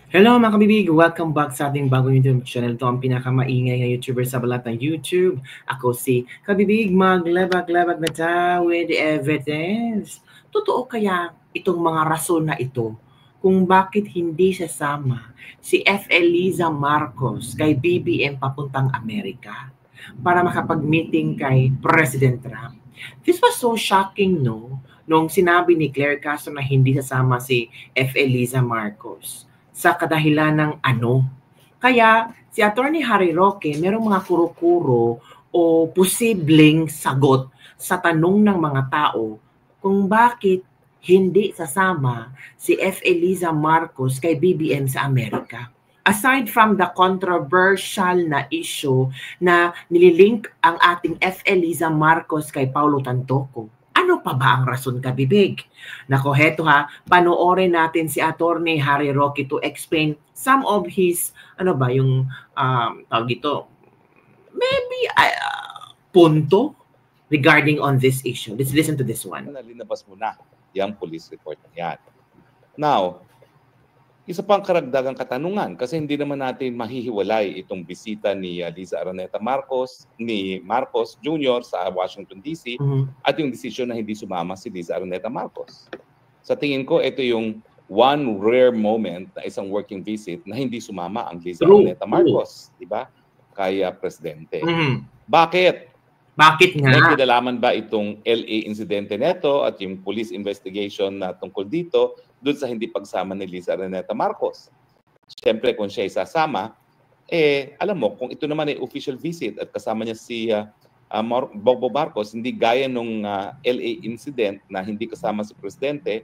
Hello mga kabibig! Welcome back sa ating bagong YouTube channel. Ito ang pinakamaingay na YouTuber sa balat ng YouTube. Ako si Kabibig, maglabag-labag na tayo with evidence. Totoo kaya itong mga rason na ito kung bakit hindi sasama si F. Eliza Marcos kay BBM papuntang Amerika para makapag-meeting kay President Trump? This was so shocking, no? Nung sinabi ni Claire Castro na hindi sasama si F. Eliza Marcos sa kadahilan ng ano. Kaya si Attorney Harry Roque merong mga kuro-kuro o posibleng sagot sa tanong ng mga tao kung bakit hindi sasama si F. Eliza Marcos kay BBM sa Amerika. Aside from the controversial na issue na nililink ang ating F. Eliza Marcos kay Paulo Tantoco, ano pa ba ang rason, kabibig? Nako, heto ha, panoorin natin si Attorney Harry Roque to explain some of his, tawag dito, maybe punto regarding on this issue. Let's listen to this one. Linabas mo na yung police report na yan. Now, isa pang karagdagang katanungan kasi hindi naman natin mahihiwalay itong bisita ni Liza Araneta Marcos, ni Marcos Jr. sa Washington DC at yung desisyon na hindi sumama si Liza Araneta Marcos. Sa tingin ko, ito yung one rare moment na isang working visit na hindi sumama ang Liza Araneta Marcos, di ba? Kaya presidente. Bakit? Bakit nga? May kinalaman ba itong LA insidente neto at yung police investigation na tungkol dito doon sa hindi pagsama ni Liza Araneta Marcos? Siyempre, kung siya isasama, alam mo, kung ito naman ay official visit at kasama niya si Bobo Marcos, hindi gaya nung LA incident na hindi kasama si Presidente,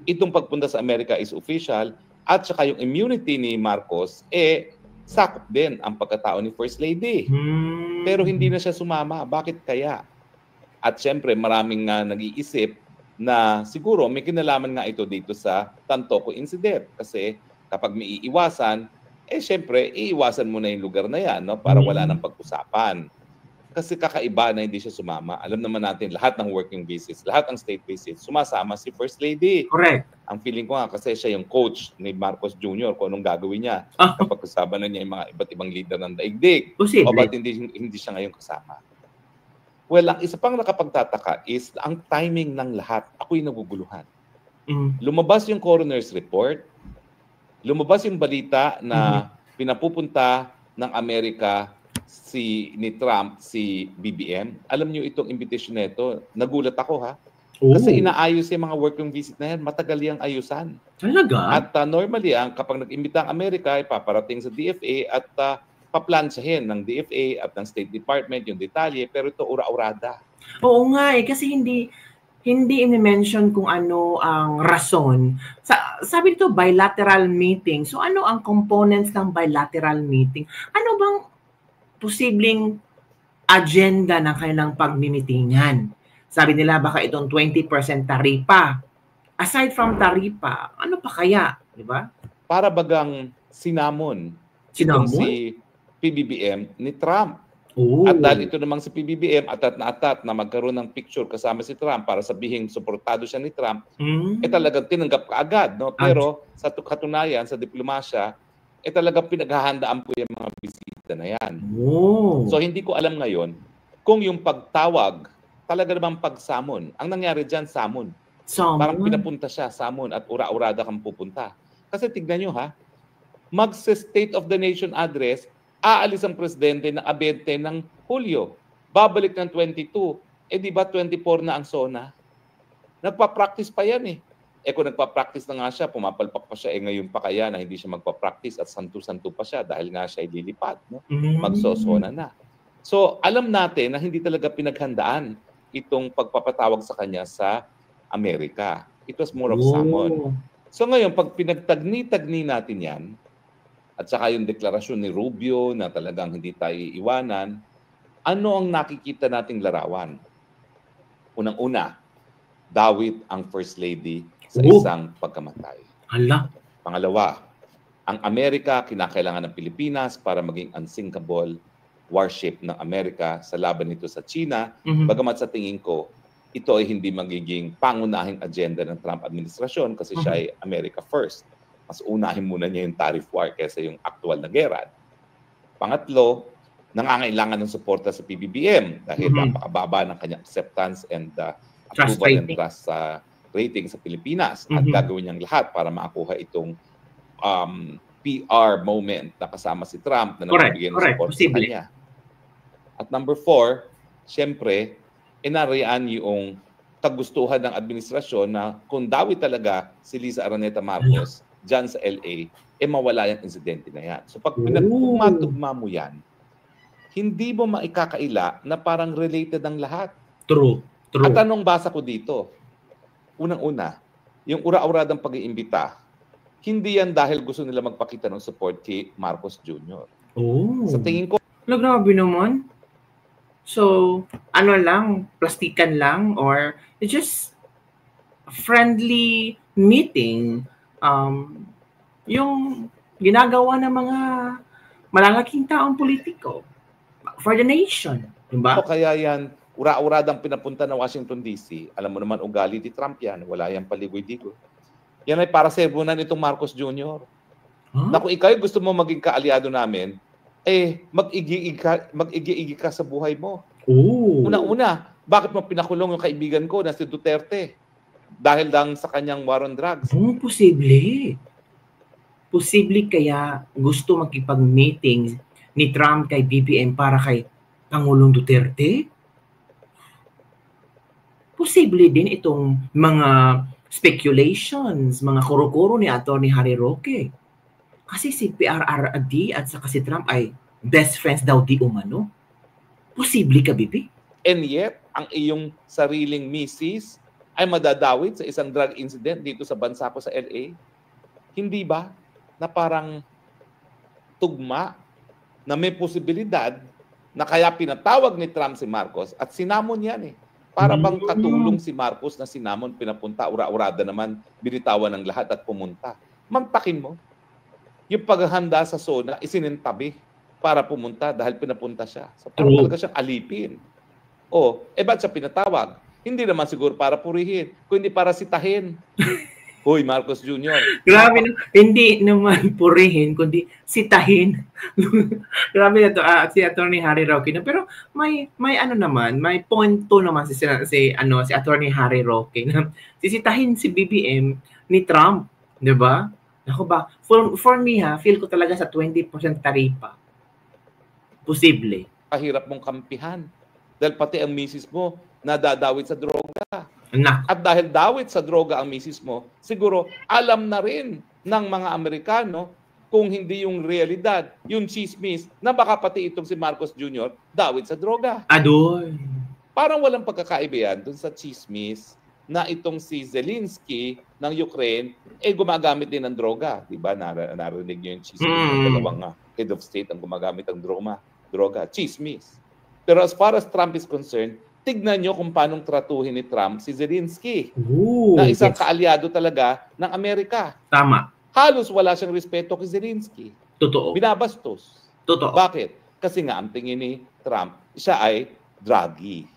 itong pagpunta sa Amerika is official at saka yung immunity ni Marcos, sakop din ang pagkatao ni First Lady. Pero hindi na siya sumama. Bakit kaya? At siyempre, maraming nag-iisip na siguro may kinalaman nga ito dito sa Tantoco incident. Kasi kapag may iiwasan, siyempre, iiwasan mo na yung lugar na yan, no? Para wala nang pag-usapan. Kasi kakaiba na hindi siya sumama. Alam naman natin, lahat ng working visits, lahat ng state visits, sumasama si First Lady. Correct. Ang feeling ko nga kasi siya yung coach ni Marcos Jr. kung anong gagawin niya kapag kasama na niya yung mga iba't ibang leader ng daigdig. O ba't hindi siya ngayon kasama? Well, ang isa pang nakapagtataka is ang timing ng lahat. Ako'y naguguluhan. Lumabas yung coroner's report, lumabas yung balita na pinapupunta ng Amerika ni Trump, si BBM. Alam niyo itong invitation nito, nagulat ako ha. Kasi inaayos yung mga working visit na yan, matagal yung ayusan. Talaga? At normally, kapag nag-imbita ang Amerika, paparating sa DFA at paplansyahin ng DFA at ng State Department yung detalye, pero ito ura-urada. Oo nga kasi hindi i-mention kung ano ang rason. Sabi dito, bilateral meeting. So ano ang components ng bilateral meeting? Ano bang posibleng agenda ng kanilang pagmimitingan? Sabi nila baka itong 20% taripa. Aside from taripa, ano pa kaya? Di ba? Para bagang sinamon itong si PBBM ni Trump. At dahil ito namang si PBBM atat na magkaroon ng picture kasama si Trump para sabihin suportado siya ni Trump, talagang tinanggap kaagad. No? Pero sa katunayan, sa diplomasya, talagang pinaghahandaan po yung mga bisita na yan. So hindi ko alam ngayon kung yung pagtawag, talaga namang pagsamon. Ang nangyari dyan, samon. Parang pinapunta siya, samon, at ura-urada kang pupunta. Kasi tignan nyo ha, mag-State of the Nation address, aalis ang presidente ng 20 ng Hulyo. Babalik ng 22. Di ba 24 na ang SONA? Nagpa-practice pa yan kung nagpa-practice na nga siya, pumapalpak pa siya, ngayon pa kaya na hindi siya magpa-practice at santo-santo pa siya dahil nga siya ay lilipad. No? Magso-SONA na. So, alam natin na hindi talaga pinaghandaan itong pagpapatawag sa kanya sa Amerika. It was more of summon. So ngayon, pag pinagtagni-tagni natin yan, at saka yung deklarasyon ni Rubio na talagang hindi tayo iwanan, ano ang nakikita nating larawan? Unang-una, dawit ang First Lady sa isang pagkamatay. Pangalawa, ang Amerika kinakailangan ng Pilipinas para maging unsinkable warship ng Amerika sa laban nito sa China. Bagamat sa tingin ko, ito ay hindi magiging pangunahing agenda ng Trump administrasyon kasi siya ay America first. Mas unahin muna niya yung tariff war kaysa yung actual na gera. Pangatlo, nangangailangan ng suporta sa PBBM dahil napakababa ng kanyang acceptance and approval and trust rating sa Pilipinas at gagawin niyang lahat para makakuha itong PR moment na kasama si Trump na nagbibigay ng support sa kanya. At number 4, siyempre, inarian yung kagustuhan ng administrasyon na kung dawi talaga si Liza Araneta Marcos dyan sa LA, mawala yung insidente na yan. So pag pinagtugma-tugma mo yan, hindi mo maikakaila na parang related ang lahat. True. At anong basa ko dito? Unang-una, yung ura-uradang pag-iimbita, hindi yan dahil gusto nila magpakita ng support kay Marcos Jr. Sa tingin ko, grabe naman. So, ano lang, plastikan lang, or it's just a friendly meeting. Yung ginagawa ng mga malalaking taong politiko for the nation. Diba? O kaya yan, ura-uradang pinapunta ng Washington DC, alam mo naman ugali ni Trump yan, wala yan paligoy-digoy. Yan ay para sermonan itong Marcos Jr. Na kung ikaw gusto mo maging kaalyado namin, mag-igi-igi ka sa buhay mo. Una-una, bakit mo pinakulong yung kaibigan ko na si Duterte? Dahil lang sa kanyang war on drugs. Posible. Posible kaya gusto makipag-meeting ni Trump kay BBM para kay Pangulong Duterte? Posible din itong mga speculations, mga kuro-kuro ni Atty. Harry Roque. Kasi si PRRD at saka si Trump ay best friends daw di umano. Posible ka, Bibi? And yet, ang iyong sariling misis ay madadawit sa isang drug incident dito sa bansa ko sa LA? Hindi ba na parang tugma na may posibilidad na kaya pinatawag ni Trump si Marcos at sinamon yan Para bang katulong si Marcos na sinamon, pinapunta, ura-urada naman, binitawan ng lahat at pumunta. Magtakin mo. Yung paghahanda sa SONA, isinintabi para pumunta dahil pinapunta siya. So, parang talaga siyang alipin. Ba't siya pinatawag? Hindi naman siguro para purihin, kundi para sitahin. Hoy, Marcos Jr. Grabe, hindi naman purihin, kundi sitahin. Grabe na to, si Atty. Harry Roque. Pero may ano naman, may point to naman si Atty. Harry Roque na sisitahin si BBM ni Trump, 'di ba? Ako ba, for me feel ko talaga sa 20% taripa. Posible. Kahirap mong kampihan. Dahil pati ang misis mo nadadawit sa droga. At dahil dawit sa droga ang misis mo, siguro alam na rin ng mga Amerikano kung hindi yung realidad, yung chismis, na baka pati itong si Marcos Jr. dawit sa droga. Adoy. Parang walang pagkakaiba yan dun sa chismis na itong si Zelensky ng Ukraine gumagamit din ng droga. Diba? Narinig nyo yung chismis ng dalawang head of state ang gumagamit ng droga. Chismis. Pero as far as Trump is concerned, tignan nyo kung paanong tratuhin ni Trump si Zelensky. Na isang kaalyado talaga ng Amerika. Tama. Halos wala siyang respeto kay Zelensky. Totoo. Binabastos. Totoo. Bakit? Kasi nga ang tingin ni Trump, siya ay druggy.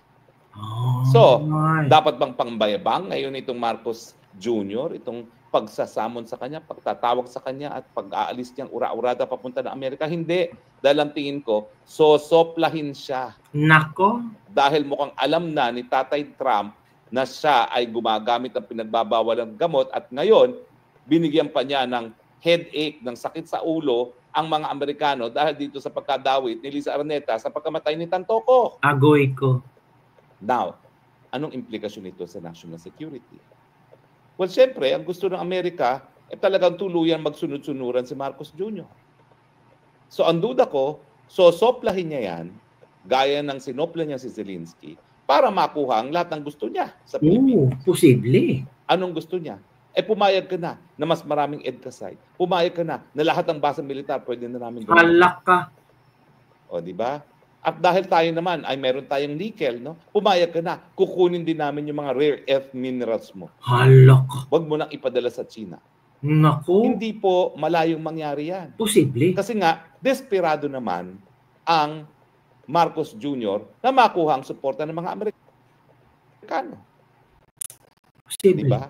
So, dapat bang pangbayabang ngayon itong Marcos Jr., itong pagsasamon sa kanya, pagtatawag sa kanya at pag-aalis niyang ura-urada papunta ng Amerika? Hindi. Dahil ang tingin ko, sosoplahin siya. Nako. Dahil mukhang alam na ni Tatay Trump na siya ay gumagamit ng pinagbabawal ng gamot at ngayon, binigyan pa niya ng headache, ng sakit sa ulo ang mga Amerikano dahil dito sa pagkadawit ni Liza Araneta sa pagkamatay ni Tantoco. Agoy ko. Now, anong implikasyon nito sa national security? Well, siyempre, ang gusto ng Amerika talagang tuluyan magsunod-sunuran si Marcos Jr. So, ang duda ko, sosoplahin niya yan, gaya ng sinopla niya si Zelensky, para makuha ang lahat ng gusto niya sa Pilipinas. Posible. Anong gusto niya? Pumayag ka na mas maraming EDCA-site. Pumayag ka na lahat ng base militar pwede na namin gawin. Halak ka. Di ba? At dahil tayo naman ay meron tayong nickel, pumayag ka na, kukunin din namin yung mga rare earth minerals mo. Halak. Huwag mo nang ipadala sa China. Nako. Hindi po malayong mangyari yan. Posible. Kasi nga, desperado naman ang Marcos Jr. na makuha ang suporta ng mga Amerikano. Posible. Diba?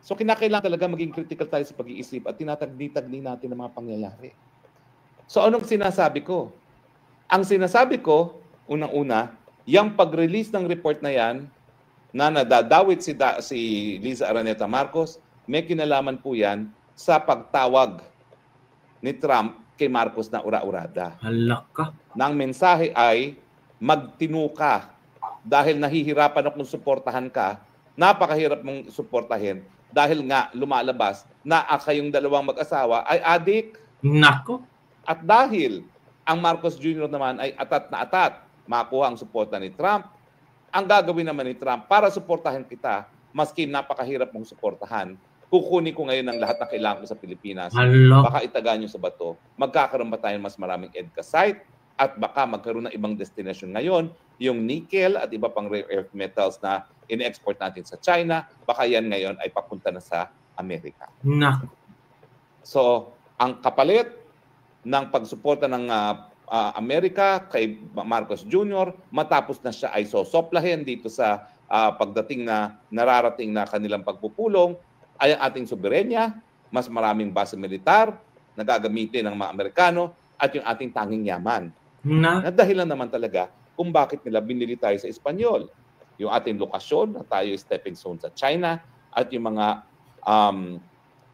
So kinakailangan talaga maging critical tayo sa pag-iisip at tinatagdi-tagdi natin ang mga pangyayari. So anong sinasabi ko? Ang sinasabi ko, unang-una, yung pag-release ng report na yan, na nadadawit si Liza Araneta Marcos, may kinalaman po yan sa pagtawag ni Trump kay Marcos na ura-urada. Halaka. Nang mensahe ay, magtinu ka dahil nahihirapan akong suportahan ka, napakahirap mong suportahin dahil nga lumalabas na kayong dalawang mag-asawa ay adik. Nako. At dahil ang Marcos Jr. naman ay atat na atat, makuha ang suporta ni Trump, ang gagawin naman ni Trump para suportahan kita, maski napakahirap mong suportahan, kukunin ko ngayon ang lahat na kailangan ko sa Pilipinas. Hello. Baka itaga nyo sa bato. Magkakaroon ba tayo mas maraming EDCA site? At baka magkaroon ng ibang destination ngayon, yung nickel at iba pang rare earth metals na in-export natin sa China, baka yan ngayon ay papunta na sa Amerika. Nako. So, ang kapalit ng pagsuporta ng Amerika kay Marcos Jr. matapos na siya ay sosoplahin dito sa pagdating na nararating na kanilang pagpupulong, ay ang ating soberenya, mas maraming base militar na gagamitin ng mga Amerikano at yung ating tanging yaman. Na dahilan naman talaga kung bakit nila binili tayo sa Espanyol. Yung ating lokasyon na tayo stepping stone sa China at yung mga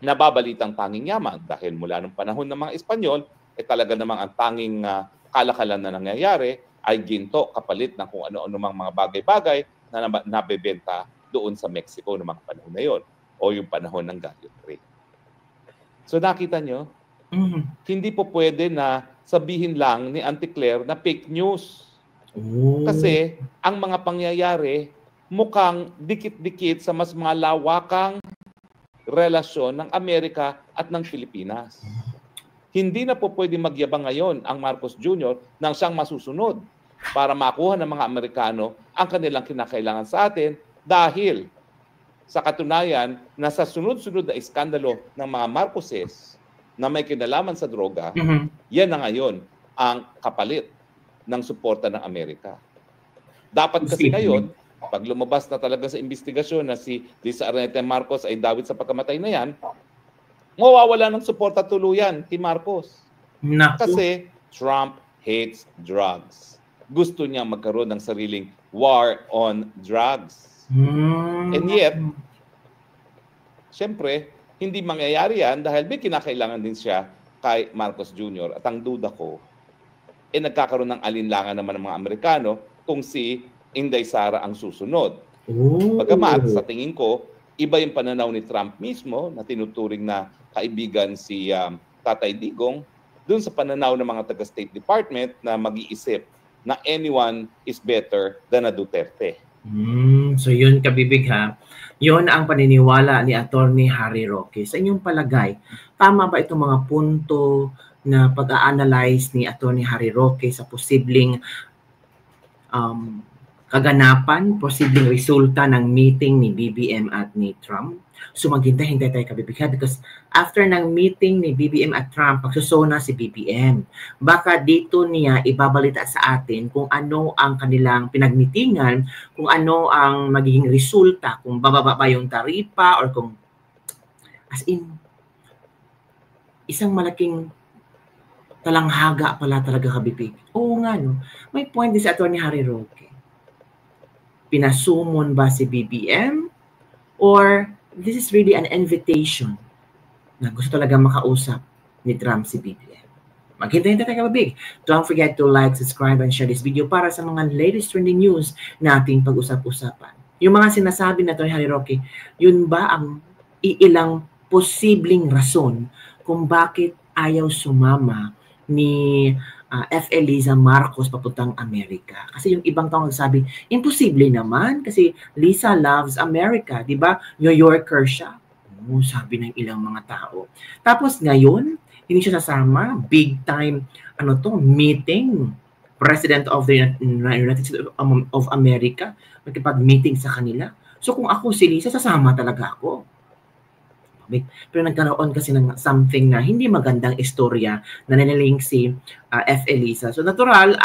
nababalitang tanging yaman. Dahil mula nung panahon ng mga Espanyol, talaga namang ang tanging kalakalan na nangyayari ay ginto kapalit ng kung ano-ano mga bagay-bagay na nabebenta doon sa Mexico ng mga panahon na yon o yung panahon ng Gallo Trade. So nakita nyo, hindi po pwede na sabihin lang ni Auntie Claire na fake news. Kasi ang mga pangyayari mukhang dikit-dikit sa mas malawakang relasyon ng Amerika at ng Pilipinas. Hindi na po pwede magyabang ngayon ang Marcos Jr. nang siyang masusunod para makuha ng mga Amerikano ang kanilang kinakailangan sa atin dahil sa katunayan na sa sunod-sunod na iskandalo ng mga Marcoses na may kinalaman sa droga, yan na ngayon ang kapalit ng suporta ng Amerika. Dapat kasi ngayon, pag lumabas na talaga sa investigasyon na si Liza Araneta Marcos ay dawit sa pagkamatay na yan, mawawala ng suporta tuluyan kay Marcos. Kasi Trump hates drugs. Gusto niya magkaroon ng sariling war on drugs. And yet, siyempre, hindi mangyayari yan dahil may kinakailangan din siya kay Marcos Jr. At ang duda ko, nagkakaroon ng alinlangan naman ng mga Amerikano kung si Inday Sara ang susunod. Bagamat, sa tingin ko, iba yung pananaw ni Trump mismo na tinuturing na kaibigan si Tatay Digong dun sa pananaw ng mga taga-State Department na mag-iisip na anyone is better than a Duterte. So yun, kabibig ha. Yun ang paniniwala ni Attorney Harry Roque. Sa inyong palagay, tama ba itong mga punto na pag-a-analyze ni Attorney Harry Roque sa posibleng kaganapan, posibleng resulta ng meeting ni BBM at ni Trump? So maghintay-hintay tayo kabibig ha, because after ng meeting ni BBM at Trump, magsusona si BBM. Baka dito niya ibabalita sa atin kung ano ang kanilang pinagmitingan, kung ano ang magiging resulta, kung bababa ba yung taripa or kung as in isang malaking talanghaga pala talaga kabibig. Oo nga no, may point din si Attorney Harry Roque. Pinasumon ba si BBM or this is really an invitation na gusto talaga makausap ni Trump si BBM. Maghintay-hintay tayo kabibig. Don't forget to like, subscribe, and share this video para sa mga latest trending news na ating pag-usap-usapan. Yung mga sinasabi na Attorney Harry Roque, yun ba ang iilang posibleng rason kung bakit ayaw sumama ni F.A. Liza Marcos papuntang Amerika? Kasi yung ibang tao nagsabi, imposible naman kasi Liza loves America, di ba? New Yorker siya. Sabi ng ilang mga tao. Tapos ngayon, hindi siya sasama, big time meeting, President of the United States of America, magkipag-meeting sa kanila. So kung ako si Liza, sasama talaga ako. Pero nagkaroon kasi ng something na hindi magandang istorya na nililink si F. Liza. So natural,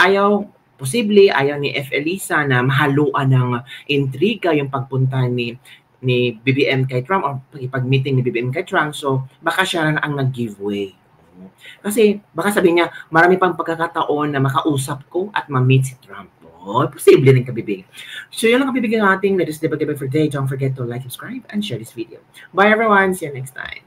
posible ayaw ni F. Liza na mahaluan ng intriga yung pagpunta ni ni BBM kay Trump o pag-meeting ni BBM kay Trump. So, baka siya lang ang nag-giveaway. Kasi baka sabihin niya, marami pang pagkakataon na makausap ko at ma-meet si Trump. Oh, posible rin kabibig. So yun lang kabibig ng ating latest debate for today. Don't forget to like, subscribe, and share this video. Bye everyone. See you next time.